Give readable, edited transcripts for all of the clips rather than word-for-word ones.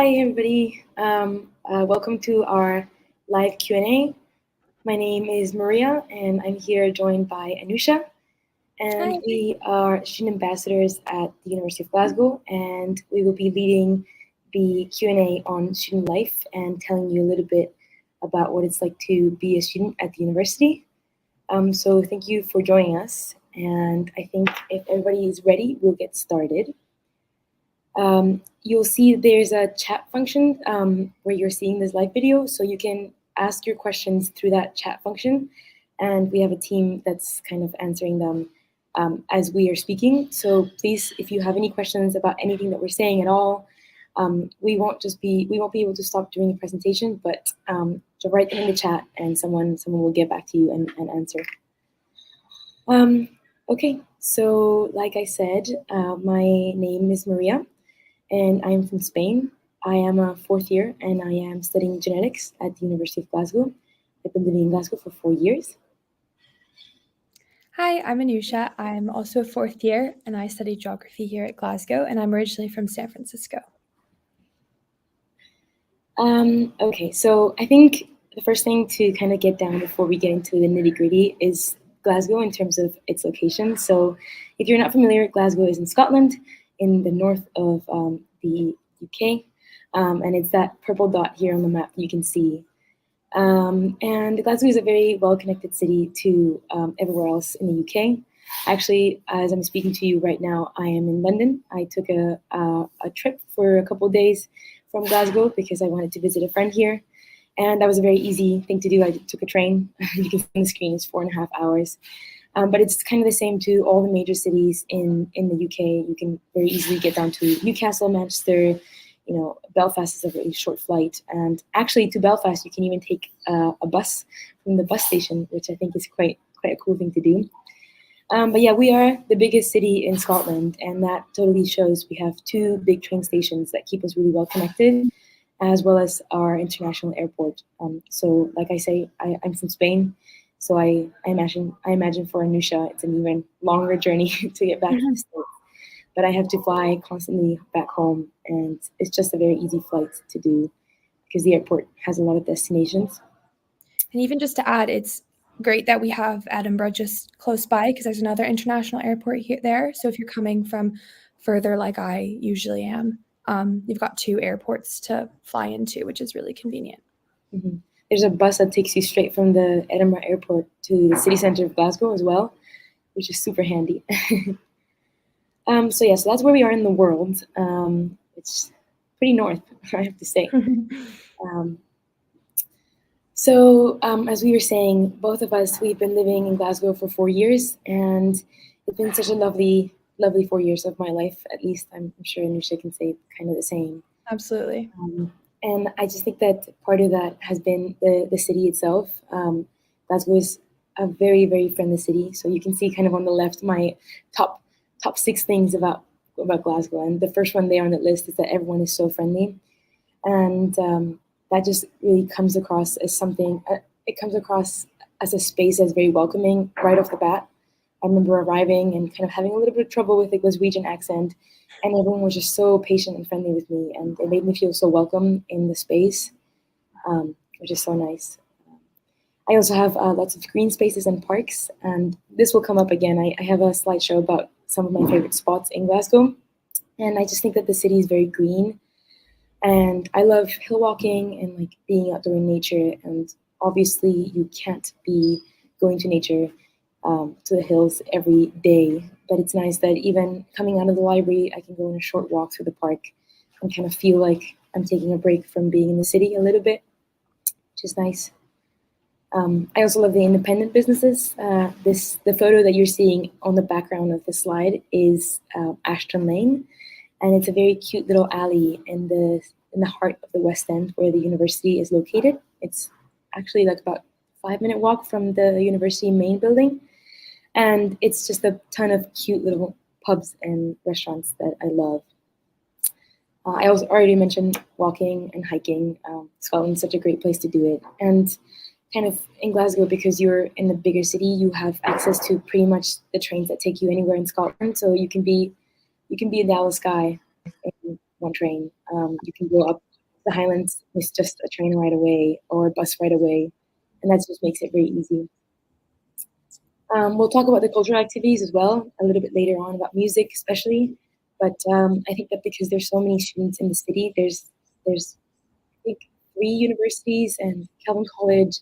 Hi, everybody. Welcome to our live Q&A. My name is Maria, and I'm here joined by Anoosha. And Hi. we are student ambassadors at the University of Glasgow, and we will be leading the Q&A on student life and telling you a little bit about what it's like to be a student at the university. So thank you for joining us. And I think if everybody is ready, we'll get started. You'll see there's a chat function where you're seeing this live video, so you can ask your questions through that chat function, and we have a team that's kind of answering them as we are speaking. So please, if you have any questions about anything that we're saying at all, we won't be able to stop during the presentation, but to write them in the chat, and someone will get back to you and answer. Okay, so like I said, my name is Maria, and I am from Spain. I am a fourth year, and I am studying genetics at the University of Glasgow. I've been living in Glasgow for 4 years. Hi, I'm Anoosha. I'm also a fourth year, and I study geography here at Glasgow, and I'm originally from San Francisco. Okay, so I think the first thing to kind of get down before we get into the nitty-gritty is Glasgow in terms of its location. So if you're not familiar, Glasgow is in Scotland, in the north of the UK, and it's that purple dot here on the map that you can see. And Glasgow is a very well-connected city to everywhere else in the UK. Actually, as I'm speaking to you right now, I am in London. I took a trip for a couple of days from Glasgow because I wanted to visit a friend here. And that was a very easy thing to do. I took a train. You can see on the screen, it's 4.5 hours. But it's kind of the same to all the major cities in the UK. You can very easily get down to Newcastle, Manchester. You know, Belfast is a very short flight. And actually, to Belfast, you can even take a bus from the bus station, which I think is quite a cool thing to do. But yeah, we are the biggest city in Scotland, and that totally shows. We have 2 big train stations that keep us really well connected, as well as our international airport. So, like I say, I'm from Spain, so I imagine for Anoosha, it's an even longer journey to get back to the States. But I have to fly constantly back home, and it's just a very easy flight to do because the airport has a lot of destinations. And even just to add, it's great that we have Edinburgh just close by because there's another international airport there. So if you're coming from further, like I usually am, you've got 2 airports to fly into, which is really convenient. Mm-hmm. There's a bus that takes you straight from the Edinburgh airport to the city centre of Glasgow as well, which is super handy. So yeah, so that's where we are in the world. It's pretty north, I have to say. As we were saying, both of us, we've been living in Glasgow for 4 years, and it's been such a lovely 4 years of my life. At least I'm sure Anoosha can say kind of the same. Absolutely. And I just think that part of that has been the city itself. Glasgow is a very, very friendly city. So you can see kind of on the left my top 6 things about Glasgow. And the first one there on the list is that everyone is so friendly. And that just really comes across as something, it comes across as a space that's very welcoming right off the bat. I remember arriving and kind of having a little bit of trouble with the Glaswegian accent, and everyone was just so patient and friendly with me, and it made me feel so welcome in the space, which is so nice. I also have lots of green spaces and parks, and this will come up again. I have a slideshow about some of my favorite spots in Glasgow, and I just think that the city is very green, and I love hill walking and like being outdoor in nature. And obviously, you can't be going to nature to the hills every day, but it's nice that even coming out of the library, I can go on a short walk through the park and kind of feel like I'm taking a break from being in the city a little bit, which is nice. I also love the independent businesses. The photo that you're seeing on the background of the slide is Ashton Lane, and it's a very cute little alley in the heart of the West End where the university is located. It's actually like about 5-minute walk from the university main building, and it's just a ton of cute little pubs and restaurants that I love. I also already mentioned walking and hiking. Scotland's such a great place to do it, and kind of in Glasgow, because you're in the bigger city, you have access to pretty much the trains that take you anywhere in Scotland. So you can be in Dallas Sky in one train. You can go up the Highlands is just a train ride away or a bus ride away, and that just makes it very easy. We'll talk about the cultural activities as well a little bit later on, about music especially. But I think that because there's so many students in the city, there's I think 3 universities and Calvin College,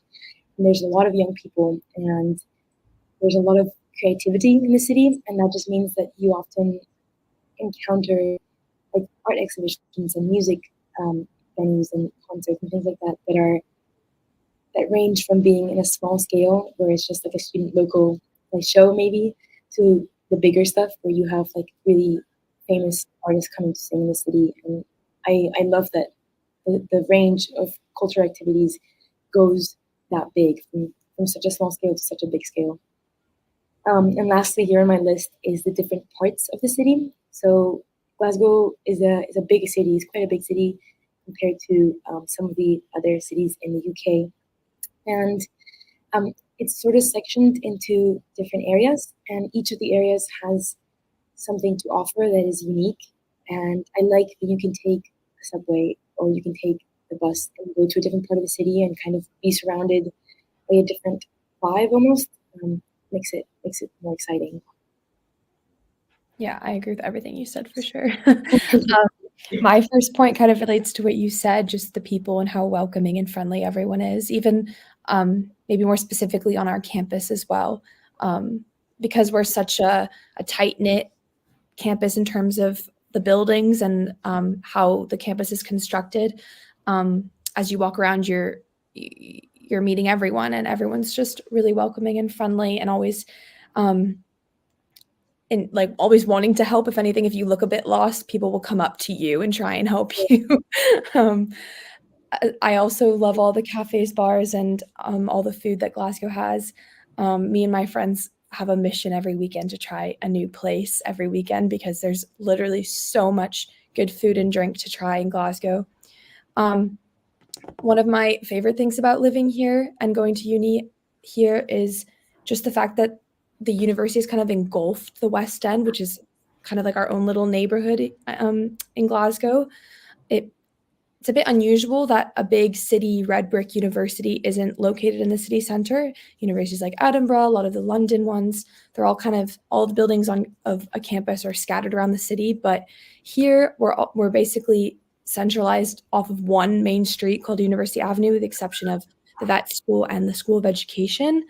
and there's a lot of young people, and there's a lot of creativity in the city, and that just means that you often encounter like art exhibitions and music venues and concerts and things like that that range from being in a small scale where it's just like a student local like show maybe to the bigger stuff where you have like really famous artists coming to sing in the city. And I love that the range of cultural activities goes that big from such a small scale to such a big scale. And lastly, here on my list is the different parts of the city. So Glasgow is a big city. It's quite a big city compared to some of the other cities in the UK. And it's sort of sectioned into different areas, and each of the areas has something to offer that is unique. And I like that you can take a subway or you can take the bus and go to a different part of the city and kind of be surrounded by a different vibe almost. Makes it more exciting. Yeah, I agree with everything you said for sure. My first point kind of relates to what you said, just the people and how welcoming and friendly everyone is, even maybe more specifically on our campus as well. Because we're such a tight-knit campus in terms of the buildings and how the campus is constructed. As you walk around, you're meeting everyone, and everyone's just really welcoming and friendly, and always and like always wanting to help. If anything, if you look a bit lost, people will come up to you and try and help you. um, I also love all the cafes, bars, and all the food that Glasgow has. Me and my friends have a mission every weekend to try a new place every weekend because there's literally so much good food and drink to try in Glasgow. One of my favorite things about living here and going to uni here is just the fact that the university has kind of engulfed the West End, which is kind of like our own little neighborhood in Glasgow. It's a bit unusual that a big city red brick university isn't located in the city center. Universities like Edinburgh, a lot of the London ones, they're all kind of all the buildings of a campus are scattered around the city. But here we're basically centralized off of one main street called University Avenue, with the exception of the vet school and the School of Education,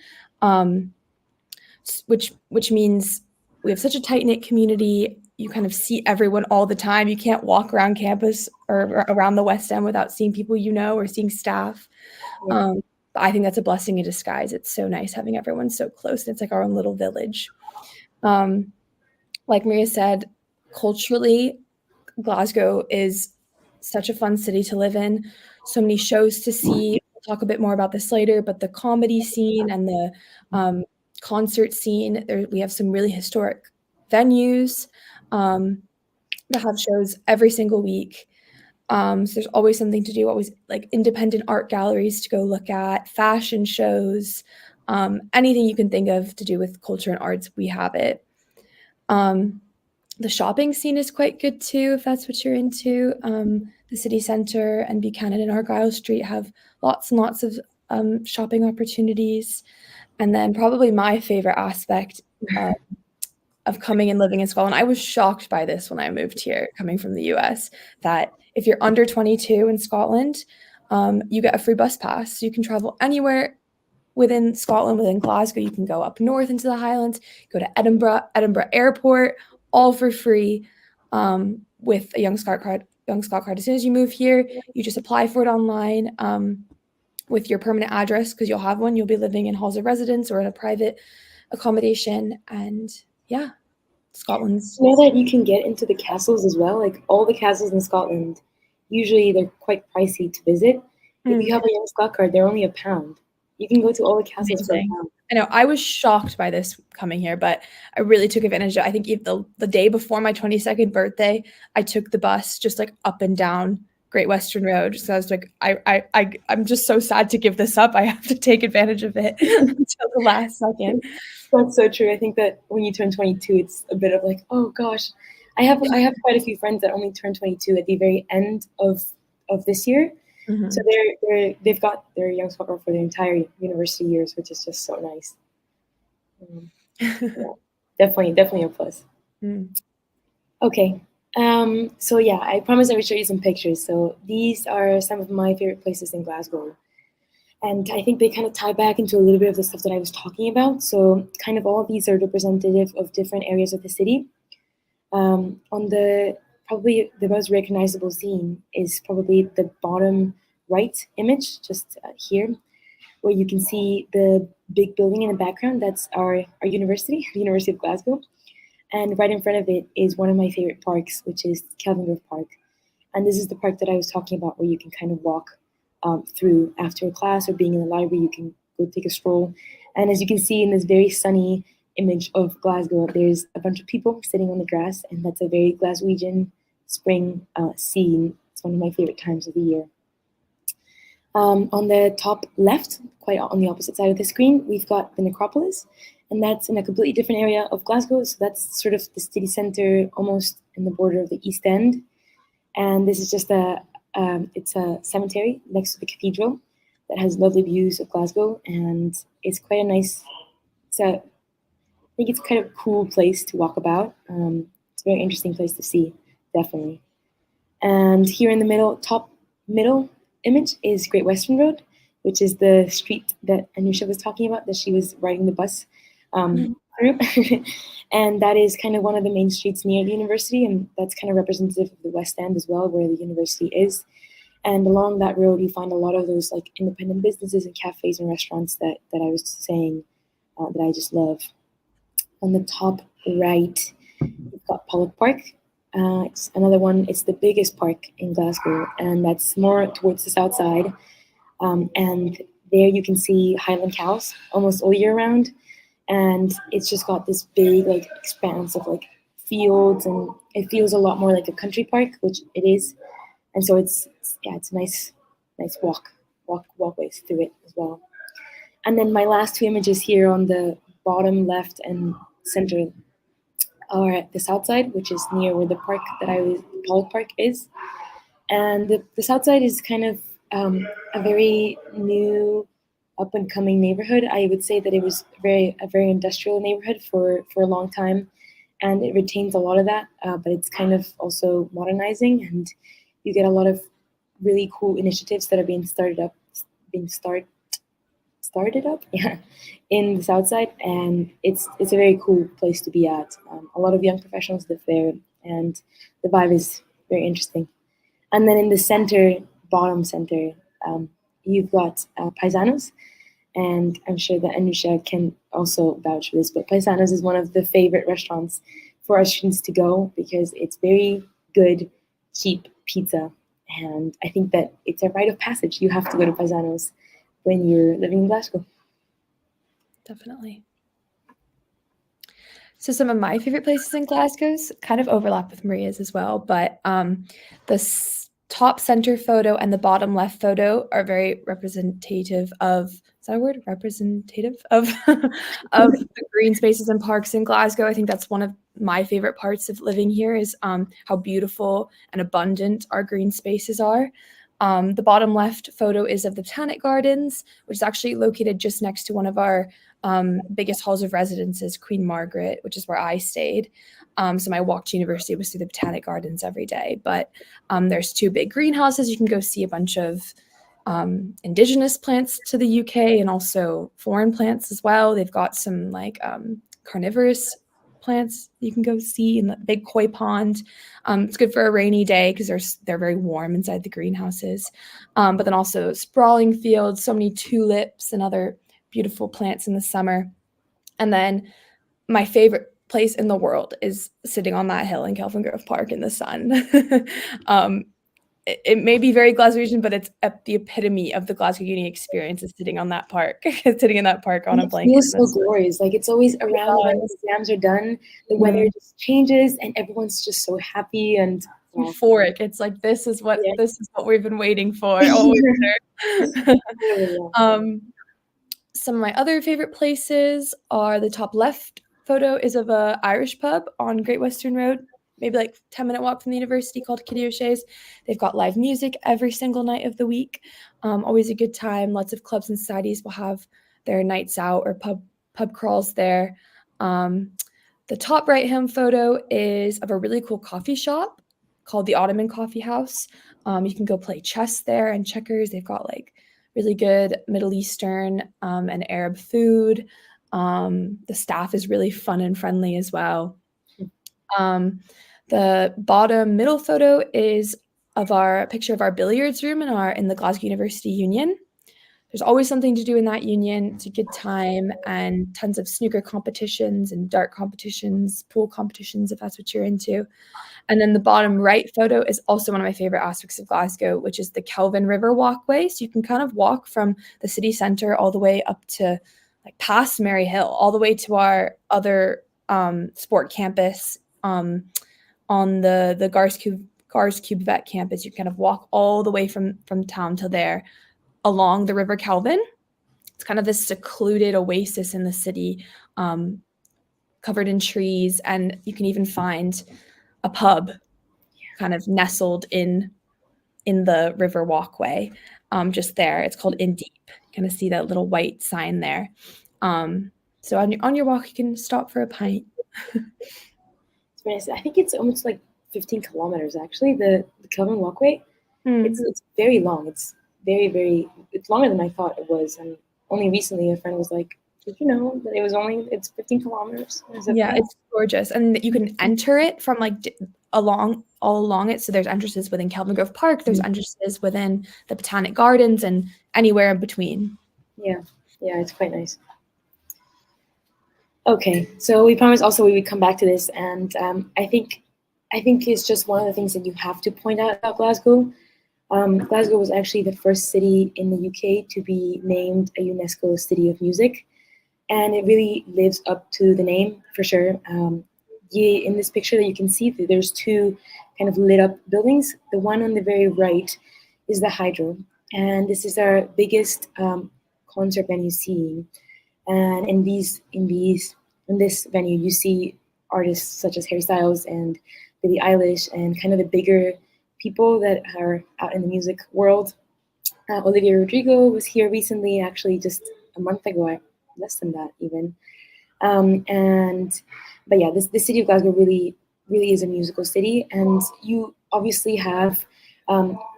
which means we have such a tight knit community. You kind of see everyone all the time. You can't walk around campus or around the West End without seeing people you know or seeing staff. Yeah. But I think that's a blessing in disguise. It's so nice having everyone so close. And it's like our own little village. Like Maria said, culturally, Glasgow is such a fun city to live in. So many shows to see. We'll talk a bit more about this later, but the comedy scene and the concert scene, we have some really historic venues that have shows every single week. So there's always something to do, always like independent art galleries to go look at, fashion shows, anything you can think of to do with culture and arts, we have it. The shopping scene is quite good too, if that's what you're into. The city center and Buchanan and Argyle Street have lots and lots of shopping opportunities. And then probably my favorite aspect of coming and living in Scotland, I was shocked by this when I moved here, coming from the US, that if you're under 22 in Scotland, you get a free bus pass. So you can travel anywhere within Scotland, within Glasgow. You can go up north into the Highlands, go to Edinburgh Airport, all for free with a Young Scot card. As soon as you move here, you just apply for it online with your permanent address, because you'll have one. You'll be living in halls of residence or in a private accommodation. And yeah, Scotland's. You know that you can get into the castles as well? Like all the castles in Scotland, usually they're quite pricey to visit. If you have a Young Scot card, they're only £1. You can go to all the castles for £1. I know, I was shocked by this coming here, but I really took advantage of it. I think the day before my 22nd birthday, I took the bus just like up and down Great Western Road. So I was like, I'm just so sad to give this up. I have to take advantage of it until the last second. That's so true. I think that when you turn 22, it's a bit of like, oh gosh. I have quite a few friends that only turn 22 at the very end of of this year. Mm-hmm. So they've got their young soccer for the entire university years, which is just so nice. Yeah, definitely a plus. Mm. Okay. So yeah, I promised I would show you some pictures. So these are some of my favorite places in Glasgow. And I think they kind of tie back into a little bit of the stuff that I was talking about. So kind of all of these are representative of different areas of the city. On the probably the most recognizable scene is probably the bottom right image, just here, where you can see the big building in the background. That's our university, the University of Glasgow. And right in front of it is one of my favorite parks, which is Kelvingrove Park. And this is the park that I was talking about, where you can kind of walk through after a class or being in the library. You can go take a stroll. And as you can see in this very sunny image of Glasgow, there's a bunch of people sitting on the grass, and that's a very Glaswegian spring scene. It's one of my favorite times of the year. On the top left, quite on the opposite side of the screen, we've got the necropolis, and that's in a completely different area of Glasgow. So that's sort of the city centre, almost in the border of the East End. And this is just it's a cemetery next to the cathedral that has lovely views of Glasgow, and it's quite a nice. I think it's kind of a cool place to walk about. It's a very interesting place to see, definitely. And here in the top middle image is Great Western Road, which is the street that Anoosha was talking about, that she was riding the bus through. And that is kind of one of the main streets near the university, and that's kind of representative of the West End as well, where the university is. And along that road, you find a lot of those like independent businesses and cafes and restaurants that I was saying that I just love. On the top right, you've got Pollock Park. It's another one. It's the biggest park in Glasgow, and that's more towards the south side. And there you can see Highland cows almost all year round, and it's just got this big like expanse of like fields, and it feels a lot more like a country park, which it is. And so it's a nice walkways through it as well. And then my last two images here on the bottom left and center are at the south side, which is near where the park that Pollock Park is. And the south side is kind of a very new, up and coming neighborhood. I would say that it was a very industrial neighborhood for a long time, and it retains a lot of that, but it's kind of also modernizing, and you get a lot of really cool initiatives that are started up, yeah, in the south side, and it's a very cool place to be at. A lot of young professionals live there, and the vibe is very interesting. And then in the center, bottom center, you've got Paisanos, and I'm sure that Anoosha can also vouch for this, but Paisanos is one of the favorite restaurants for our students to go because it's very good, cheap pizza. And I think that it's a rite of passage. You have to go to Paisanos when you're living in Glasgow. Definitely. So some of my favorite places in Glasgow's kind of overlap with Maria's as well, but the top center photo and the bottom left photo are very representative of, is that a word? Representative of of the green spaces and parks in Glasgow. I think that's one of my favorite parts of living here is how beautiful and abundant our green spaces are. The bottom left photo is of the Botanic Gardens, which is actually located just next to one of our biggest halls of residences, Queen Margaret, which is where I stayed. So my walk to university was through the Botanic Gardens every day. But there's two big greenhouses. You can go see a bunch of indigenous plants to the UK and also foreign plants as well. They've got some like carnivorous plants you can go see in the big koi pond. It's good for a rainy day because they're very warm inside the greenhouses. But then also sprawling fields, so many tulips and other beautiful plants in the summer. And then my favorite place in the world is sitting on that hill in Kelvingrove Park in the sun. It may be very Glaswegian, but it's the epitome of the Glasgow Uni experience is sitting on that park, sitting in that park on a blanket. It feels so glorious. Like it's always around when the exams are done, the weather just changes and everyone's just so happy and euphoric. It's like this is what we've been waiting for. Some of my other favorite places are the top left photo is of a Irish pub on Great Western Road. maybe like 10-minute walk from the university, called Kitty O'Shea's. They've got live music every single night of the week. Always a good time. Lots of clubs and societies will have their nights out or pub crawls there. The top right-hand photo is of a really cool coffee shop called the Ottoman Coffee House. You can go play chess there and checkers. They've got like really good Middle Eastern and Arab food. The staff is really fun and friendly as well. The bottom middle photo is of our picture of our billiards room in the Glasgow University Union. There's always something to do in that union. It's a good time, and tons of snooker competitions and dart competitions, pool competitions, if that's what you're into. And then the bottom right photo is also one of my favorite aspects of Glasgow, which is the Kelvin River walkway. So you can kind of walk from the city centre all the way up to like past Mary Hill, all the way to our other sport campus on the Gars Cube campus. You kind of walk all the way from town to there along the River Kelvin. It's kind of this secluded oasis in the city, covered in trees, and you can even find a pub kind of nestled in the river walkway, just there. It's called In Deep. You kind of see that little white sign there. So on your walk, you can stop for a pint. It's very nice. I think it's almost like 15 kilometers actually. The Kelvin walkway. It's very long. It's it's longer than I thought it was. And only recently a friend was like, "Did you know that it's 15 kilometers?" Yeah, it's gorgeous, and you can enter it from like all along it. So there's entrances within Kelvin Grove Park. There's entrances within the Botanic Gardens and anywhere in between. Yeah, it's quite nice. Okay, so we promised also we would come back to this, and I think it's just one of the things that you have to point out about Glasgow. Glasgow was actually the first city in the UK to be named a UNESCO City of Music, and it really lives up to the name for sure. In this picture that you can see, there's two kind of lit up buildings. The one on the very right is the Hydro, and this is our biggest concert venue scene. And in this venue, you see artists such as Harry Styles and Billie Eilish, and kind of the bigger people that are out in the music world. Olivia Rodrigo was here recently, actually just a month ago, less than that even. But yeah, the city of Glasgow really is a musical city, and you obviously have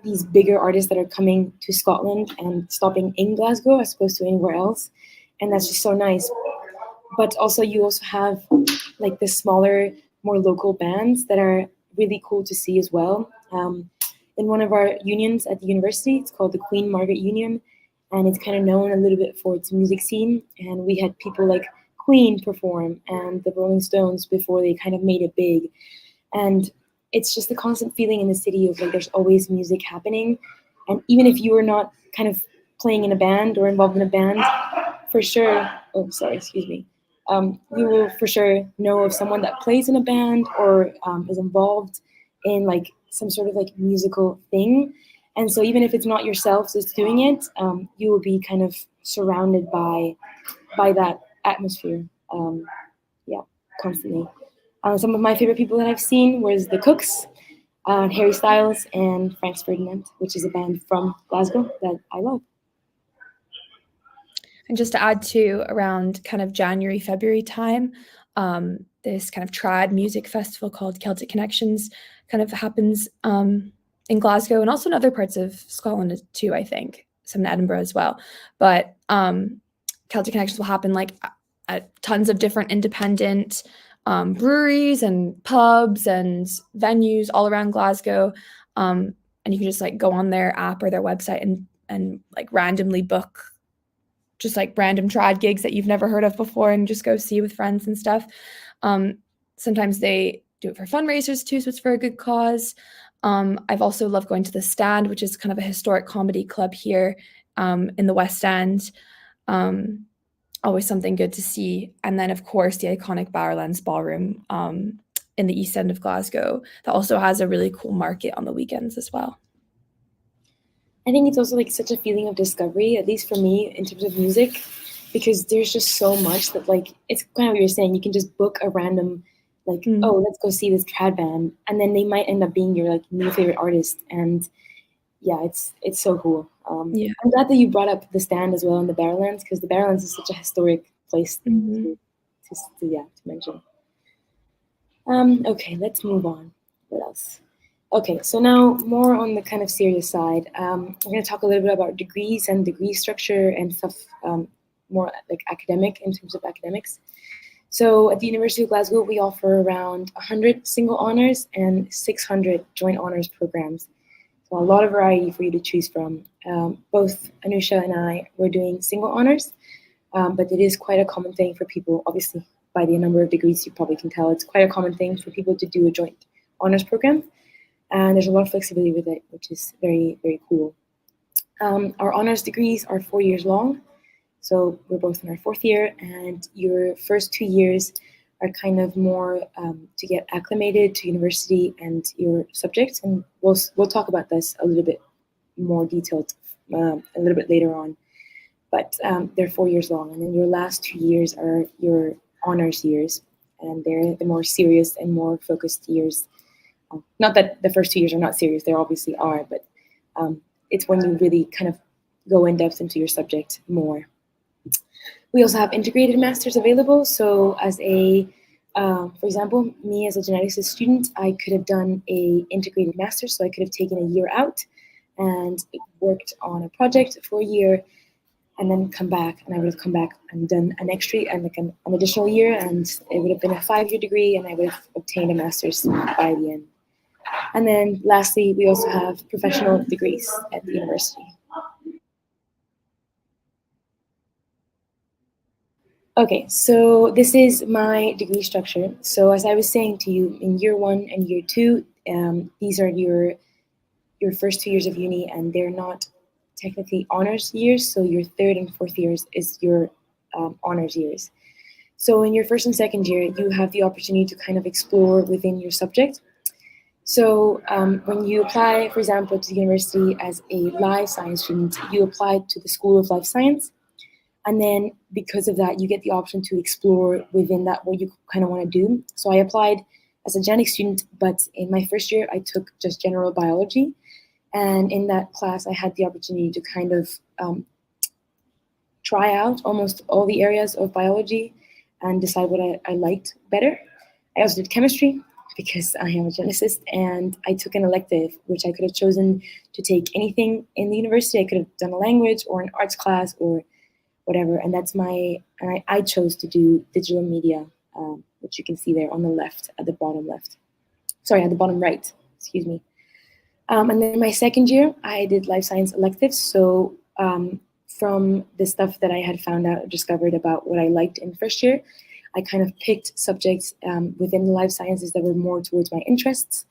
these bigger artists that are coming to Scotland and stopping in Glasgow as opposed to anywhere else, and that's just so nice. But also you also have like the smaller, more local bands that are really cool to see as well. In one of our unions at the university, it's called the Queen Margaret Union, and it's kind of known a little bit for its music scene. And we had people like Queen perform and the Rolling Stones before they kind of made it big. And it's just the constant feeling in the city of like there's always music happening. And even if you are not kind of playing in a band or involved in a band, for sure, you will for sure know of someone that plays in a band or is involved in like some sort of like musical thing. And so even if it's not yourself that's doing it, you will be kind of surrounded by that atmosphere. Constantly. Some of my favorite people that I've seen was the Cooks, Harry Styles, and Franz Ferdinand, which is a band from Glasgow that I love. And just to add to, around kind of January, February time, this kind of trad music festival called Celtic Connections kind of happens in Glasgow and also in other parts of Scotland too, I think, some in Edinburgh as well. But Celtic Connections will happen like at tons of different independent breweries and pubs and venues all around Glasgow. And you can just like go on their app or their website and like randomly book just like random trad gigs that you've never heard of before and just go see with friends and stuff. Sometimes they do it for fundraisers too, so it's for a good cause. I've also loved going to the Stand, which is kind of a historic comedy club here in the West End. Always something good to see. And then, of course, the iconic Barrowlands Ballroom in the East End of Glasgow that also has a really cool market on the weekends as well. I think it's also like such a feeling of discovery, at least for me, in terms of music, because there's just so much that like, it's kind of what you're saying, you can just book a random like, oh, let's go see this trad band, and then they might end up being your like new favorite artist. And yeah, it's so cool. Yeah. I'm glad that you brought up the stand as well in the Barrowlands, because the Barrowlands is such a historic place to mention. Okay, let's move on. What else? Okay, so now more on the kind of serious side. We're going to talk a little bit about degrees and degree structure and stuff more like academic in terms of academics. So at the University of Glasgow, we offer around 100 single honors and 600 joint honors programs. So a lot of variety for you to choose from. Both Anoosha and I were doing single honors, but it is quite a common thing for people, obviously, by the number of degrees you probably can tell, it's quite a common thing for people to do a joint honors program. And there's a lot of flexibility with it, which is very, very cool. Our honors degrees are 4 years long. So we're both in our fourth year, and your first 2 years are kind of more to get acclimated to university and your subjects. And we'll talk about this a little bit more detailed a little bit later on. But they're 4 years long, and then your last 2 years are your honors years, and they're the more serious and more focused years. Not that the first 2 years are not serious, they obviously are, but it's when you really kind of go in depth into your subject more. We also have integrated masters available. So as for example, me as a genetics student, I could have done a integrated master's. So I could have taken a year out and worked on a project for a year and then come back. And I would have come back and done an extra and like an additional year, and it would have been a 5-year degree, and I would have obtained a master's by the end. And then lastly, we also have professional degrees at the university. Okay, so this is my degree structure. So as I was saying to you, in year 1 and year 2, these are your first 2 years of uni, and they're not technically honors years. So your third and fourth years is your honors years. So in your first and second year, you have the opportunity to kind of explore within your subject. So when you apply, for example, to the university as a life science student, you apply to the School of Life Science. And then because of that, you get the option to explore within that what you kind of want to do. So I applied as a genetics student, but in my first year, I took just general biology. And in that class, I had the opportunity to kind of try out almost all the areas of biology and decide what I liked better. I also did chemistry because I am a geneticist, and I took an elective, which I could have chosen to take anything in the university. I could have done a language or an arts class or whatever, and I chose to do digital media, which you can see there on the left, at the bottom right, excuse me. And then my second year, I did life science electives. So from the stuff that I had found out, discovered about what I liked in first year, I kind of picked subjects within the life sciences that were more towards my interests.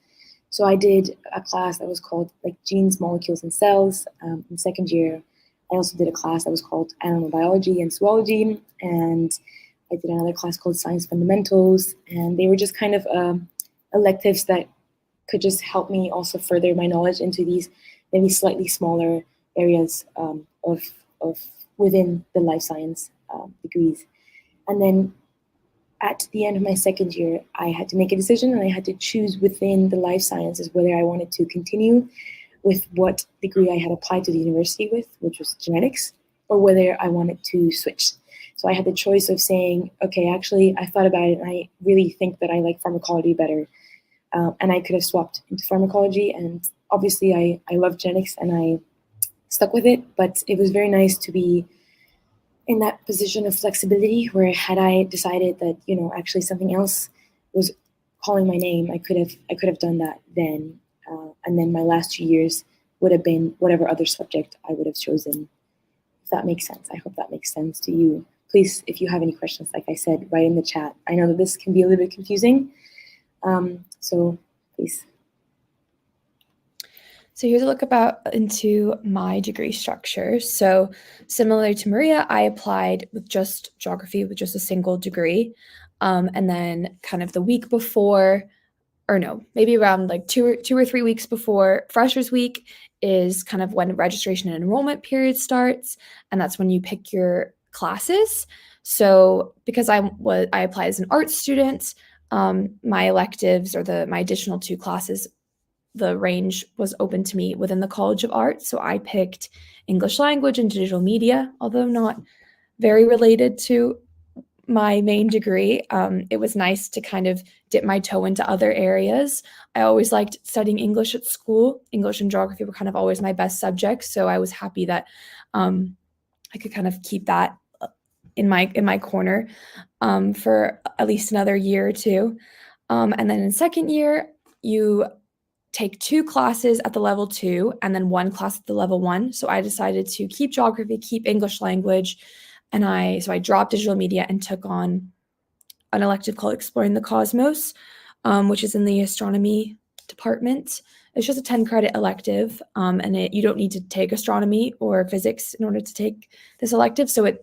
So I did a class that was called like genes, molecules, and cells in second year. I also did a class that was called animal biology and zoology, and I did another class called science fundamentals, and they were just kind of electives that could just help me also further my knowledge into these maybe slightly smaller areas of within the life science degrees. And then at the end of my second year, I had to make a decision, and I had to choose within the life sciences whether I wanted to continue with what degree I had applied to the university with, which was genetics, or whether I wanted to switch. So I had the choice of saying, okay, actually, I thought about it, and I really think that I like pharmacology better. And I could have swapped into pharmacology, and obviously I love genetics, and I stuck with it, but it was very nice to be in that position of flexibility where had I decided that, actually something else was calling my name, I could have done that then. And then my last 2 years would have been whatever other subject I would have chosen. If that makes sense. I hope that makes sense to you. Please, if you have any questions, like I said, write in the chat. I know that this can be a little bit confusing. So please. So here's a look into my degree structure. So similar to Maria, I applied with just geography with just a single degree. And then kind of the week before, or no, maybe around like two or 3 weeks before Freshers Week is kind of when registration and enrollment period starts. And that's when you pick your classes. So because I applied as an arts student, my electives or my additional 2 classes, the range was open to me within the College of Art. So I picked English language and digital media, although not very related to my main degree. It was nice to kind of dip my toe into other areas. I always liked studying English at school. English and geography were kind of always my best subjects, so I was happy that I could kind of keep that in my corner for at least another year or two. And then in second year, you take 2 classes at the level 2 and then 1 class at the level 1. So I decided to keep geography, keep English language, and I dropped digital media and took on an elective called Exploring the Cosmos, which is in the astronomy department. It's just a 10-credit elective, and you don't need to take astronomy or physics in order to take this elective. So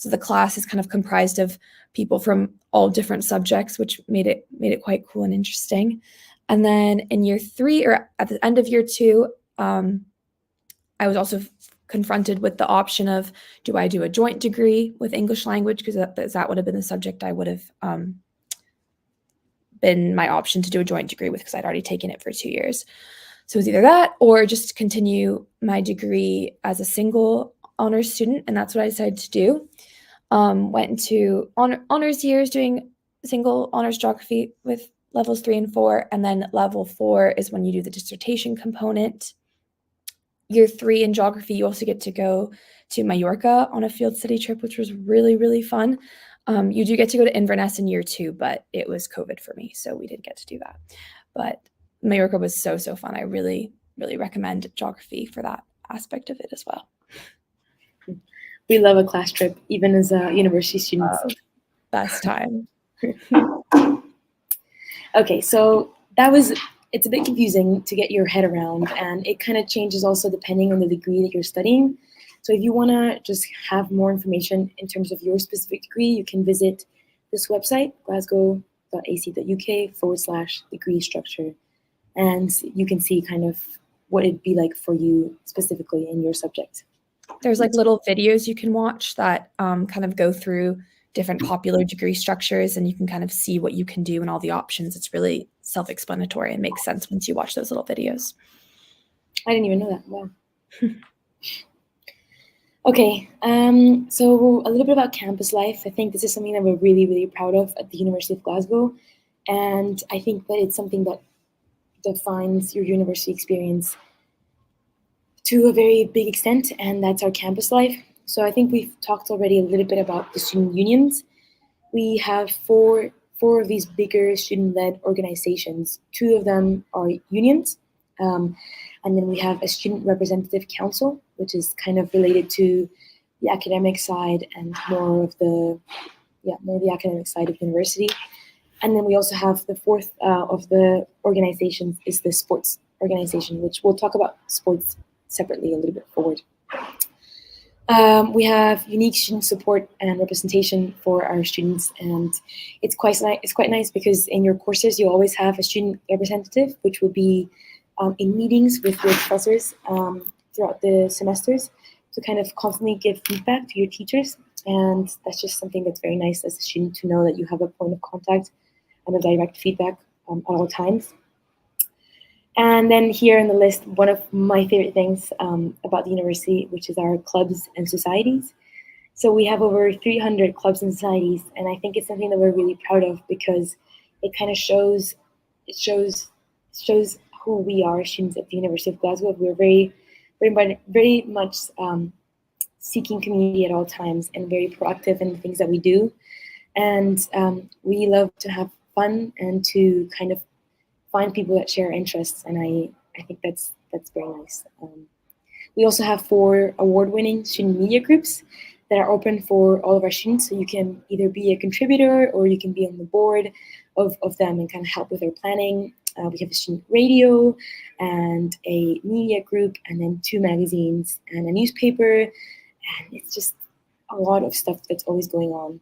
the class is kind of comprised of people from all different subjects, which made it quite cool and interesting. And then in year 3, or at the end of year 2, I was also confronted with the option of, do I do a joint degree with English language? Because that would have been the subject I would have been my option to do a joint degree with, because I'd already taken it for 2 years. So it was either that or just continue my degree as a single honors student, and that's what I decided to do. Went into honors years doing single honors geography with levels 3 and 4, and then level 4 is when you do the dissertation component. Year 3 in geography, you also get to go to Mallorca on a field study trip, which was really, really fun. You do get to go to Inverness in year 2, but it was COVID for me, so we didn't get to do that. But Mallorca was so fun. I really, really recommend geography for that aspect of it as well. We love a class trip, even as university students. Best time. Okay, so it's a bit confusing to get your head around, and it kind of changes also depending on the degree that you're studying. So if you want to just have more information in terms of your specific degree, you can visit this website, glasgow.ac.uk/degree structure, and you can see kind of what it'd be like for you specifically in your subject. There's like little videos you can watch that kind of go through different popular degree structures, and you can kind of see what you can do and all the options. It's really self-explanatory and makes sense once you watch those little videos. I didn't even know that. Wow. Okay, so a little bit about campus life. I think this is something that we're really, really proud of at the University of Glasgow, and I think that it's something that defines your university experience to a very big extent, and that's our campus life. So I think we've talked already a little bit about the student unions. We have four of these bigger student-led organizations. 2 of them are unions, and then we have a student representative council, which is kind of related to the academic side and more the academic side of university. And then we also have the 4th of the organizations is the sports organization, which we'll talk about sports separately a little bit forward. We have unique student support and representation for our students, and it's quite nice because in your courses you always have a student representative, which will be in meetings with your professors throughout the semesters to kind of constantly give feedback to your teachers, and that's just something that's very nice as a student to know that you have a point of contact and a direct feedback at all times. And then here in the list, one of my favorite things about the university, which is our clubs and societies. So we have over 300 clubs and societies, and I think it's something that we're really proud of because it kind of shows who we are, students at the University of Glasgow. We're very much seeking community at all times and very proactive in the things that we do. And we love to have fun and to kind of find people that share interests, and I think that's very nice. We also have 4 award-winning student media groups that are open for all of our students, so you can either be a contributor or you can be on the board of them and kind of help with their planning. We have a student radio and a media group, and then 2 magazines and a newspaper, and it's just a lot of stuff that's always going on.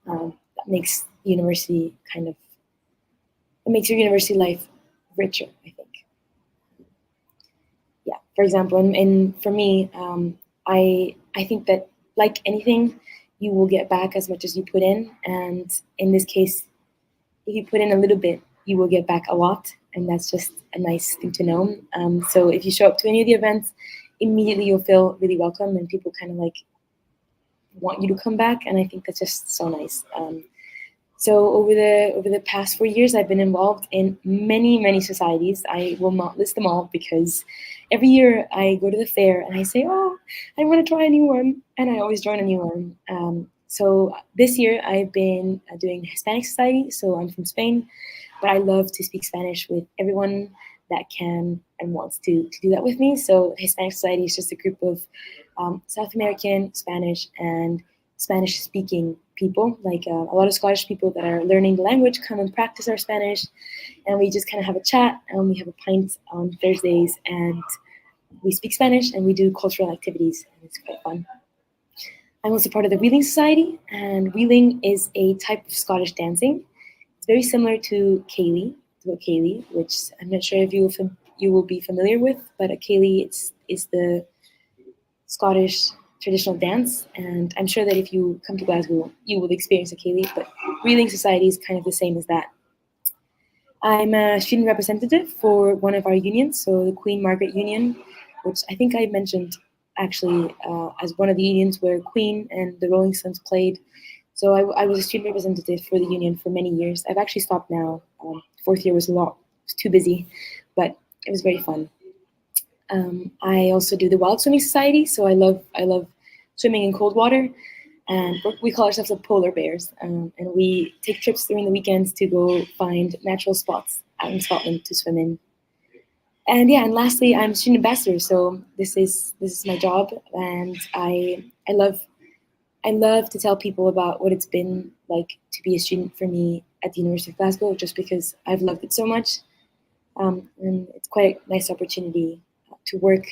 That makes university it makes your university life richer, I think. Yeah, for example, for me, I think that like anything, you will get back as much as you put in, and in this case, if you put in a little bit, you will get back a lot, and that's just a nice thing to know. So if you show up to any of the events, immediately you'll feel really welcome, and people kind of like want you to come back, and I think that's just so nice. So over the past 4 years, I've been involved in many societies. I will not list them all because every year I go to the fair and I say, "Oh, I want to try a new one," and I always join a new one. So this year I've been doing Hispanic Society. So I'm from Spain, but I love to speak Spanish with everyone that can and wants to do that with me. So Hispanic Society is just a group of South American, Spanish, and Spanish-speaking people. Like a lot of Scottish people that are learning the language come and practice our Spanish, and we just kind of have a chat, and we have a pint on Thursdays, and we speak Spanish, and we do cultural activities, and it's quite fun. I'm also part of the Reeling Society, and Reeling is a type of Scottish dancing. It's very similar to Ceilidh, which I'm not sure if you will be familiar with, but a Ceilidh is the Scottish traditional dance, and I'm sure that if you come to Glasgow, you will experience a Ceilidh, but Reeling Society is kind of the same as that. I'm a student representative for one of our unions, so the Queen Margaret Union, which I think I mentioned actually as one of the unions where Queen and the Rolling Stones played. So I was a student representative for the union for many years. I've actually stopped now. Fourth year was too busy, but it was very fun. I also do the Wild Swimming Society, so I love swimming in cold water, and we call ourselves the polar bears, and we take trips during the weekends to go find natural spots out in Scotland to swim in. And yeah, and lastly, I'm a student ambassador, so this is my job, and I love to tell people about what it's been like to be a student for me at the University of Glasgow, just because I've loved it so much, and it's quite a nice opportunity to work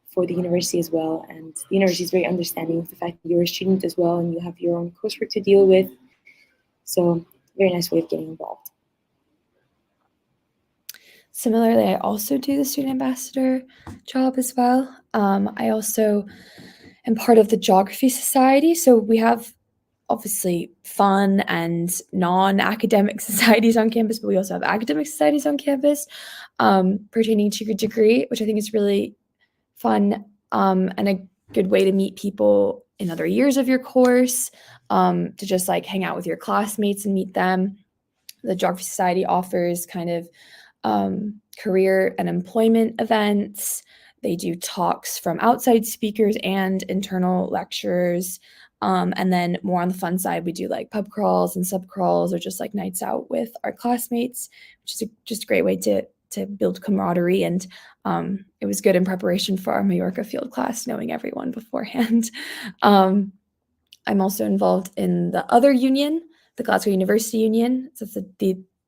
for the university as well. And the university is very understanding of the fact that you're a student as well, and you have your own coursework to deal with. So very nice way of getting involved. Similarly, I also do the student ambassador job as well. I also am part of the Geography Society. So we have obviously fun and non-academic societies on campus, but we also have academic societies on campus pertaining to your degree, which I think is really fun and a good way to meet people in other years of your course, to just like hang out with your classmates and meet them. The Geography Society offers kind of career and employment events. They do talks from outside speakers and internal lecturers. And then more on the fun side, we do like pub crawls and sub crawls, or just like nights out with our classmates, which is just a great way to build camaraderie. And it was good in preparation for our Mallorca field class, knowing everyone beforehand. I'm also involved in the other union, the Glasgow University Union. So it's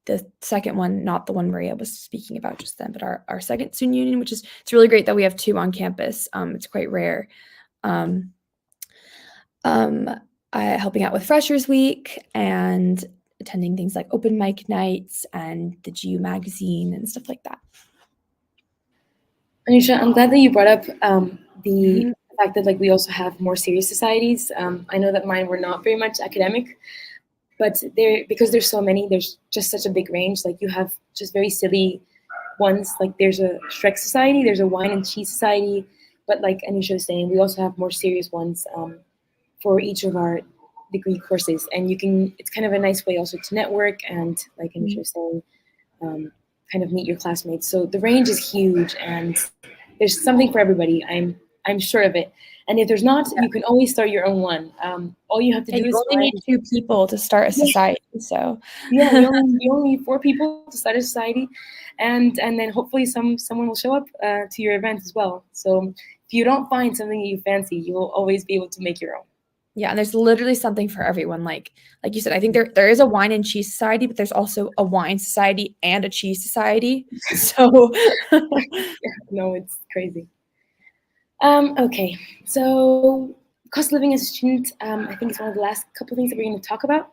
the second one, not the one Maria was speaking about just then, but our second student union, which is, it's really great that we have two on campus. It's quite rare. Helping out with Freshers Week and attending things like open mic nights and the GU magazine and stuff like that. Anoosha, I'm glad that you brought up the fact that like we also have more serious societies. I know that mine were not very much academic, but because there's so many, there's just such a big range. Like you have just very silly ones. Like there's a Shrek Society, there's a Wine and Cheese Society, but like Anoosha was saying, we also have more serious ones for each of our degree courses. And it's kind of a nice way also to network and, like Anoosha was saying, kind of meet your classmates. So the range is huge, and there's something for everybody. I'm sure of it. And if there's not, you can always start your own one. All you have to do is you only need 2 people to start a society. So yeah, you only need 4 people to start a society, and then hopefully someone will show up to your event as well. So if you don't find something that you fancy, you will always be able to make your own. Yeah, and there's literally something for everyone. Like you said, I think there is a wine and cheese society, but there's also a wine society and a cheese society. So no, it's crazy. Okay, so cost of living as a student, I think it's one of the last couple of things that we're going to talk about.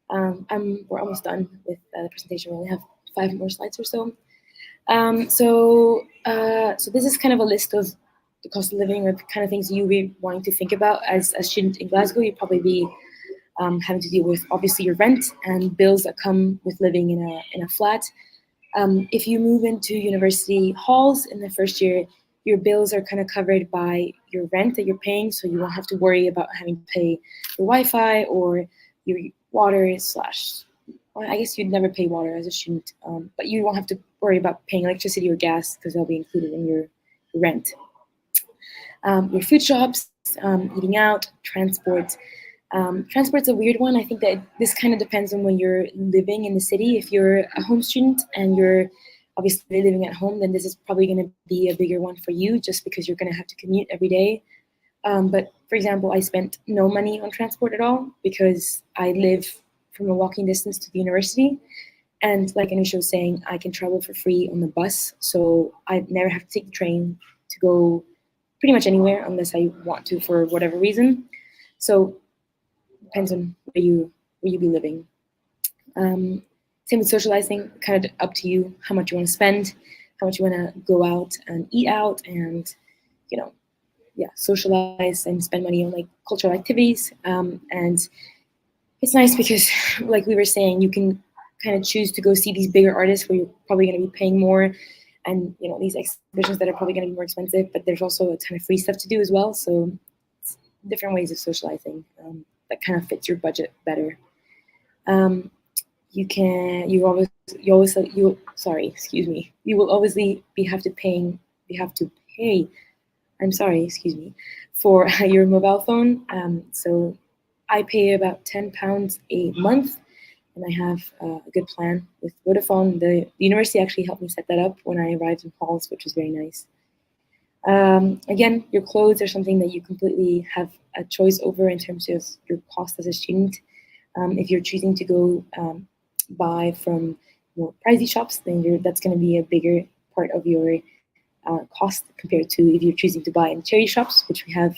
We're almost done with the presentation. We only have 5 more slides or so. So this is kind of a list of the cost of living, or the kind of things you be wanting to think about as a student in Glasgow. You'd probably be having to deal with obviously your rent and bills that come with living in a flat. If you move into university halls in the first year, your bills are kind of covered by your rent that you're paying, so you won't have to worry about having to pay your Wi-Fi or your water slash. Well, I guess you'd never pay water as a student, but you won't have to worry about paying electricity or gas because they'll be included in your rent. Your food shops, eating out, transport. Transport's a weird one. I think that this kind of depends on when you're living in the city. If you're a home student and you're obviously living at home, then this is probably going to be a bigger one for you just because you're going to have to commute every day. But for example, I spent no money on transport at all because I live from a walking distance to the university. And like Anoosha was saying, I can travel for free on the bus. So I never have to take the train to go pretty much anywhere unless I want to for whatever reason. So depends on where you be living. Same with socializing, kind of up to you how much you want to spend, how much you want to go out and eat out, and socialize and spend money on like cultural activities. And it's nice because, like we were saying, you can kind of choose to go see these bigger artists where you're probably going to be paying more, and these exhibitions that are probably going to be more expensive. But there's also a ton of free stuff to do as well. So it's different ways of socializing that kind of fits your budget better. You will obviously have to pay. I'm sorry, excuse me, for your mobile phone. So I pay about £10 a month, and I have a good plan with Vodafone. The university actually helped me set that up when I arrived in halls, which was very nice. Again, your clothes are something that you completely have a choice over in terms of your cost as a student. If you're choosing to go buy from more pricey shops, then that's going to be a bigger part of your cost compared to if you're choosing to buy in charity shops, which we have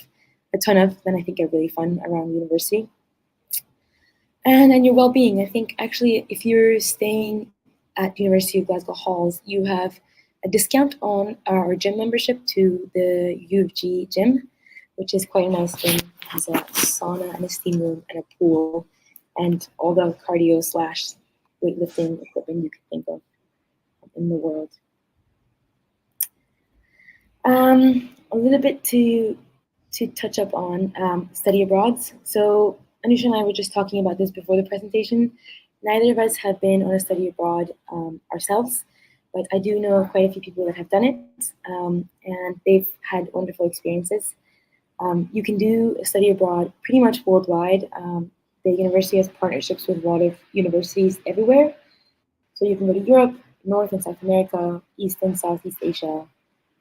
a ton of, then I think are really fun around the university. And then your well-being. I think actually if you're staying at University of Glasgow halls, you have a discount on our gym membership to the UofG gym, which is quite a nice gym. It has a sauna and a steam room and a pool and all the cardio slash weightlifting equipment you could think of in the world. A little bit to touch up on study abroads. So Anoosha and I were just talking about this before the presentation. Neither of us have been on a study abroad ourselves, but I do know quite a few people that have done it, and they've had wonderful experiences. You can do a study abroad pretty much worldwide. The university has partnerships with a lot of universities everywhere. So you can go to Europe, North and South America, East and Southeast Asia,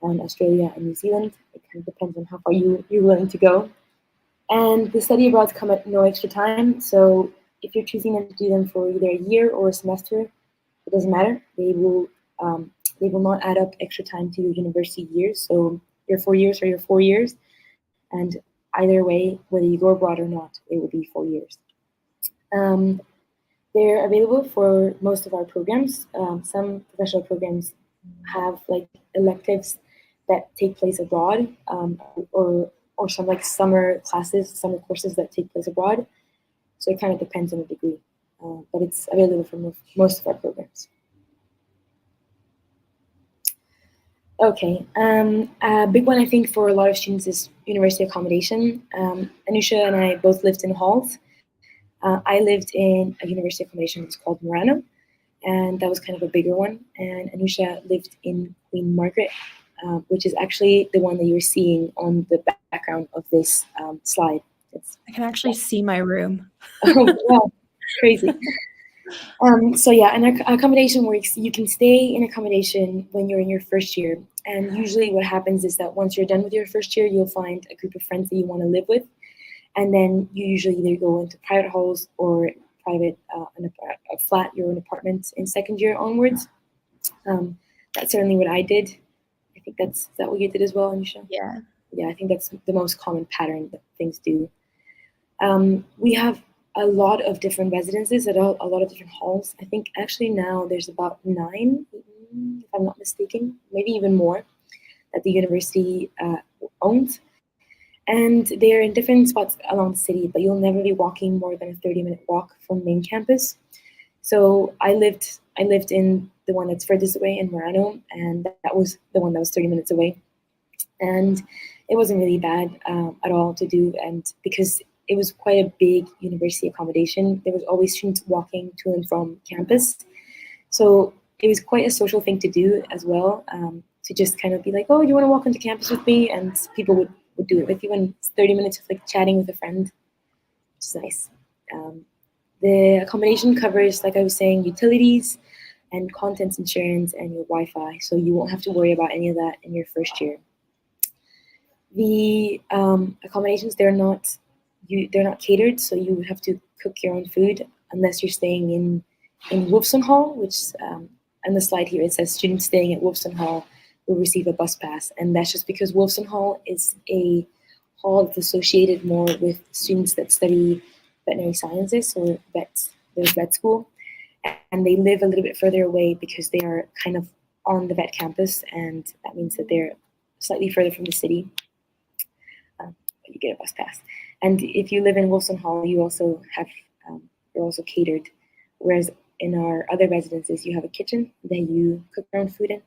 and Australia and New Zealand. It kind of depends on how far you're willing to go. And the study abroads come at no extra time. So if you're choosing them to do them for either a year or a semester, it doesn't matter. They will not add up extra time to your university years. So your 4 years are your 4 years. And either way, whether you go abroad or not, it will be 4 years. They're available for most of our programs. Some professional programs have like electives that take place abroad, or some like summer courses that take place abroad. So it kind of depends on the degree, but it's available for most of our programs. Okay, a big one I think for a lot of students is university accommodation. Anoosha and I both lived in halls. I lived in a university accommodation that's called Murano, and that was kind of a bigger one. And Anoosha lived in Queen Margaret, which is actually the one that you're seeing on the background of this slide. I can actually see my room. Oh, wow, crazy. So yeah, and accommodation works. You can stay in accommodation when you're in your first year. And usually what happens is that once you're done with your first year, you'll find a group of friends that you want to live with. And then you usually either go into private halls or private, a flat, your own apartment in second year onwards. That's certainly what I did. I think is that what you did as well, Anoosha? Yeah. Yeah, I think that's the most common pattern that things do. We have a lot of different residences at a lot of different halls. I think actually now there's about 9, if I'm not mistaken, maybe even more, that the university owns. And they're in different spots along the city, but you'll never be walking more than a 30-minute walk from main campus. So I lived in the one that's furthest away in Morano, and that was the one that was 30 minutes away. And it wasn't really bad at all to do, and because it was quite a big university accommodation, there was always students walking to and from campus. So it was quite a social thing to do as well, to just kind of be like, oh, you want to walk onto campus with me? And people would do it with you, and it's 30 minutes of like chatting with a friend, which is nice. Um, the accommodation covers, like I was saying, utilities and contents insurance and your Wi-Fi, so you won't have to worry about any of that in your first year. The accommodations, they're not catered, so you would have to cook your own food unless you're staying in Wolfson Hall, which on the slide here it says students staying at Wolfson Hall will receive a bus pass, and that's just because Wolfson Hall is a hall that's associated more with students that study veterinary sciences, so the vet school, and they live a little bit further away because they are kind of on the vet campus, and that means that they're slightly further from the city. But you get a bus pass. And if you live in Wilson Hall, you also have you're also catered. Whereas in our other residences, you have a kitchen that you cook your own food in,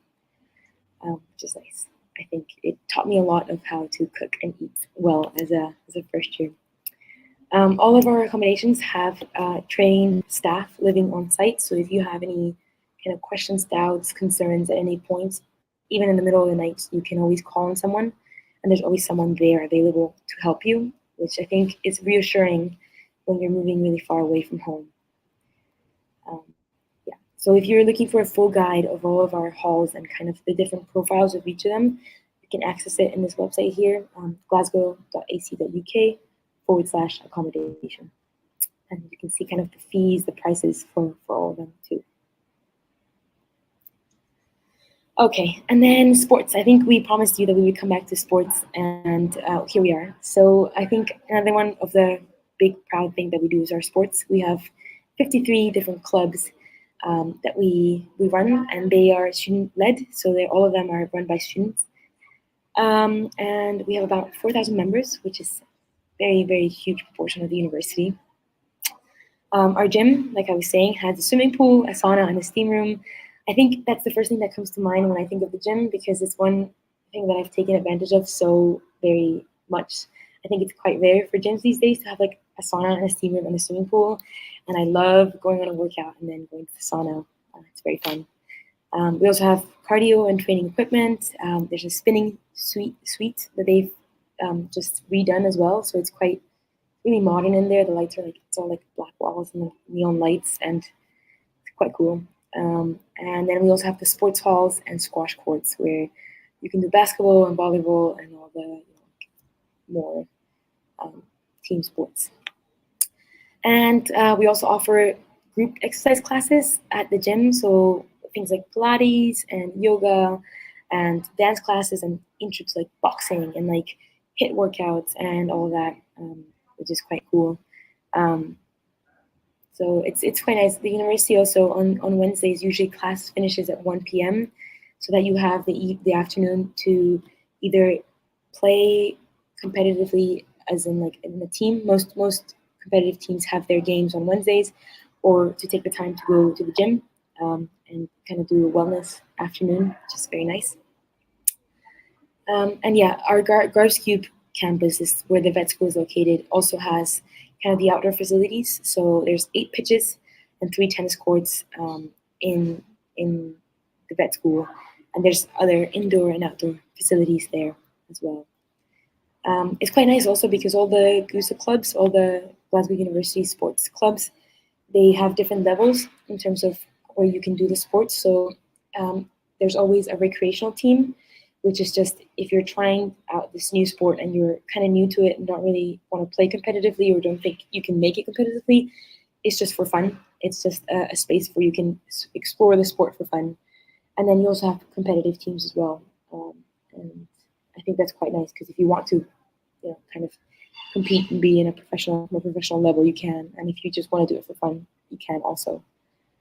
which is nice. I think it taught me a lot of how to cook and eat well as a first year. All of our accommodations have trained staff living on site. So if you have any kind of questions, doubts, concerns at any point, even in the middle of the night, you can always call on someone, and there's always someone there available to help you, which I think is reassuring when you're moving really far away from home. Yeah. So if you're looking for a full guide of all of our halls and kind of the different profiles of each of them, you can access it in this website here, glasgow.ac.uk/accommodation. And you can see kind of the fees, the prices for all of them too. Okay, and then sports. I think we promised you that we would come back to sports, and here we are. So I think another one of the big proud thing that we do is our sports. We have 53 different clubs that we run, and they are student-led, so all of them are run by students. And we have about 4,000 members, which is very, very huge proportion of the university. Our gym, like I was saying, has a swimming pool, a sauna, and a steam room. I think that's the first thing that comes to mind when I think of the gym, because it's one thing that I've taken advantage of so very much. I think it's quite rare for gyms these days to have like a sauna and a steam room and a swimming pool. And I love going on a workout and then going to the sauna. It's very fun. We also have cardio and training equipment. There's a spinning suite that they've just redone as well. So it's quite really modern in there. The lights are like, it's all like black walls and neon lights, and it's quite cool. And then we also have the sports halls and squash courts where you can do basketball and volleyball and all the more team sports. And we also offer group exercise classes at the gym, so things like Pilates and yoga and dance classes and intros like boxing and like HIIT workouts and all that, which is quite cool. So it's quite nice. The university also on Wednesdays usually class finishes at 1 p.m. so that you have the afternoon to either play competitively as in like in the team. Most competitive teams have their games on Wednesdays, or to take the time to go to the gym and kind of do a wellness afternoon, which is very nice. And yeah, our Garves Cube campus is where the vet school is located. Also has kind of the outdoor facilities. So there's 8 pitches and 3 tennis courts in the vet school, and there's other indoor and outdoor facilities there as well. It's quite nice also because all the GUSA clubs, all the Glasgow University sports clubs, they have different levels in terms of where you can do the sports. So there's always a recreational team, which is just if you're trying out this new sport and you're kind of new to it and don't really want to play competitively or don't think you can make it competitively, it's just for fun. It's just a space where you can explore the sport for fun. And then you also have competitive teams as well. And I think that's quite nice because if you want to, kind of compete and be in more professional level, you can. And if you just want to do it for fun, you can also.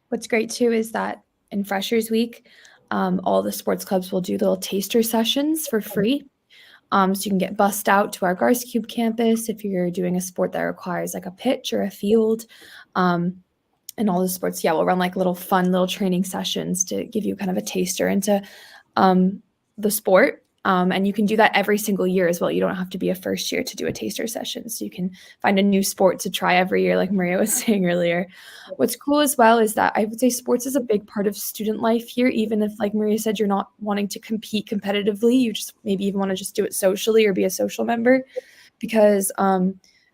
What's great too is that in Freshers Week, all the sports clubs will do little taster sessions for free. So you can get bussed out to our Glasgow campus if you're doing a sport that requires like a pitch or a field. And all the sports, we'll run like little fun little training sessions to give you kind of a taster into the sport. And you can do that every single year as well. You don't have to be a first year to do a taster session. So you can find a new sport to try every year, like Maria was saying earlier. What's cool as well is that I would say sports is a big part of student life here, even if, like Maria said, you're not wanting to compete competitively. You just maybe even want to just do it socially or be a social member, because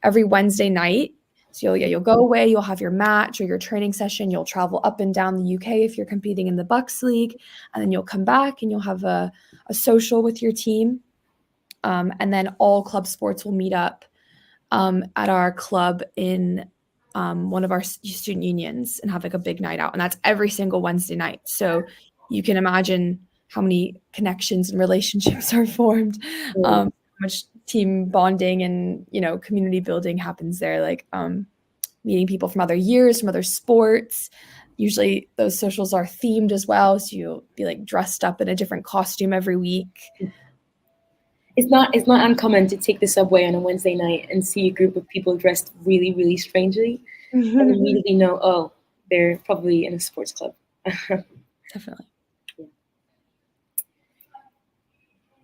every Wednesday night, so you'll go away, you'll have your match or your training session, you'll travel up and down the UK if you're competing in the Bucks League, and then you'll come back and you'll have a social with your team. And then all club sports will meet up at our club in one of our student unions and have like a big night out. And that's every single Wednesday night. So you can imagine how many connections and relationships are formed, how much team bonding and, community building happens there. Like meeting people from other years, from other sports. Usually those socials are themed as well. So you'll be like dressed up in a different costume every week. It's not uncommon to take the subway on a Wednesday night and see a group of people dressed really, really strangely, and immediately know, oh, they're probably in a sports club. Definitely. Yeah.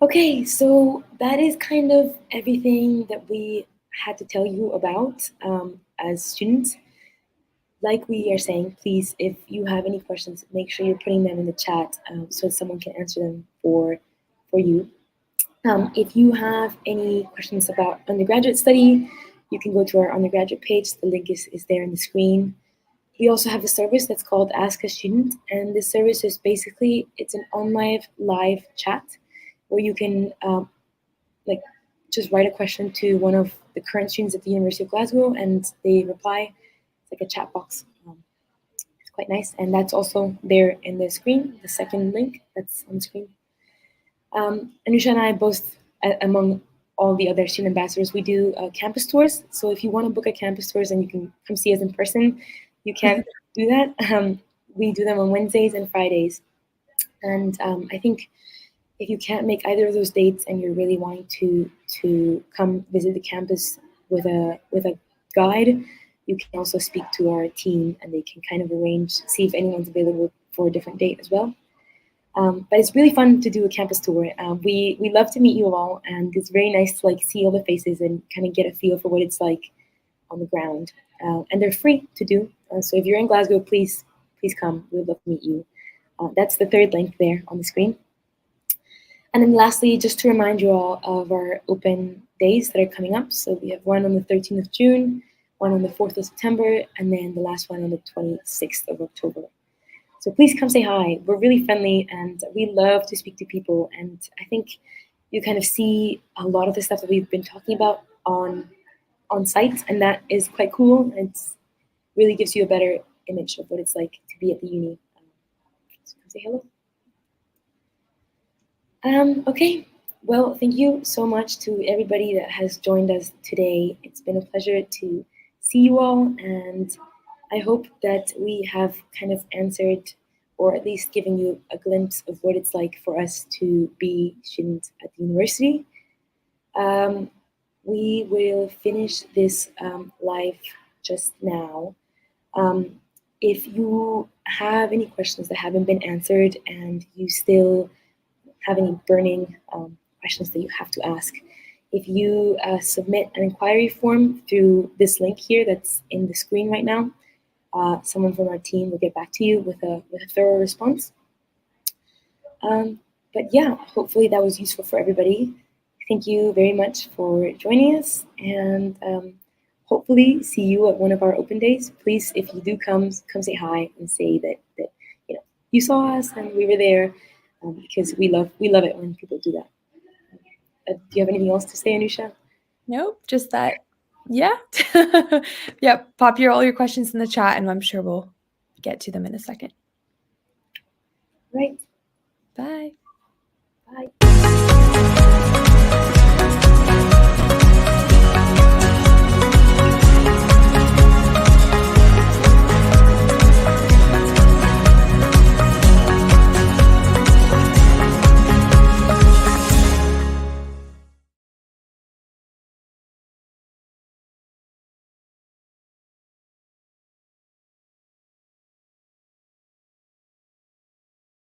Okay, so that is kind of everything that we had to tell you about as students. Like we are saying, please, if you have any questions, make sure you're putting them in the chat so someone can answer them for you. If you have any questions about undergraduate study, you can go to our undergraduate page. The link is there on the screen. We also have a service that's called Ask a Student, and this service is basically, it's an online live chat where you can just write a question to one of the current students at the University of Glasgow, and they reply. It's like a chat box. It's quite nice, and that's also there in the screen, the second link that's on the screen. Anoosha and I both, among all the other student ambassadors, we do campus tours. So if you want to book a campus tours and you can come see us in person, you can do that. We do them on Wednesdays and Fridays. And I think if you can't make either of those dates and you're really wanting to come visit the campus with a guide, you can also speak to our team and they can kind of see if anyone's available for a different date as well. But it's really fun to do a campus tour. We love to meet you all, and it's very nice to see all the faces and kind of get a feel for what it's like on the ground. And they're free to do. So if you're in Glasgow, please come. We'd love to meet you. That's the third link there on the screen. And then lastly, just to remind you all of our open days that are coming up. So we have one on the 13th of June, one on the 4th of September, and then the last one on the 26th of October. So please come say hi. We're really friendly and we love to speak to people. And I think you kind of see a lot of the stuff that we've been talking about on site, and that is quite cool. It really gives you a better image of what it's like to be at the uni. So come say hello. Okay, well, thank you so much to everybody that has joined us today. It's been a pleasure to see you all, and I hope that we have kind of answered or at least given you a glimpse of what it's like for us to be students at the university. We will finish this live just now. If you have any questions that haven't been answered and you still have any burning questions that you have to ask, if you submit an inquiry form through this link here that's in the screen right now, someone from our team will get back to you with a thorough response. But yeah, hopefully that was useful for everybody. Thank you very much for joining us, and hopefully see you at one of our open days. Please, if you do come say hi and say that you saw us and we were there, because we love it when people do that. Do you have anything else to say, Anoosha? Nope, just that. Yeah. Yep. Pop all your questions in the chat, and I'm sure we'll get to them in a second. Right. Bye. Bye.